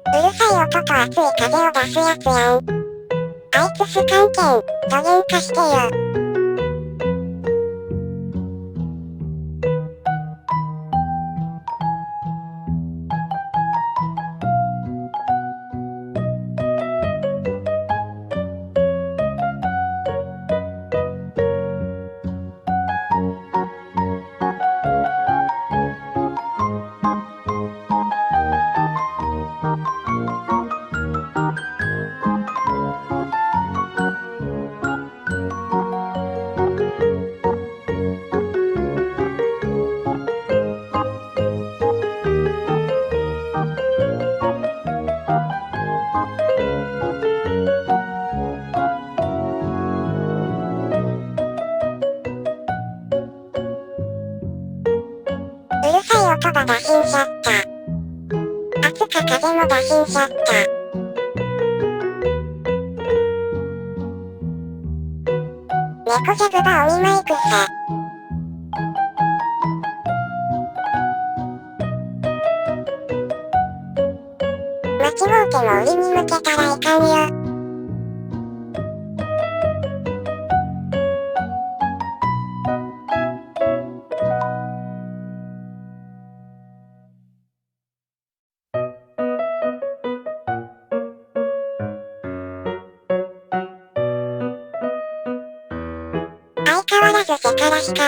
うるさい音と熱い風を出すやつやん。あいつスカンケン、どげんかしてよ。うるさい音が打診しちゃった。圧か風も打診しちゃった。猫ジャブがお見舞い草。間違うても売りに向けたらいかんよ。相変わらずせからしか。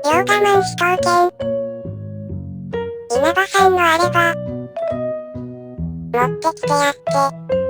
よう我慢しとうけん。稲葉さんのあれば持ってきてやって。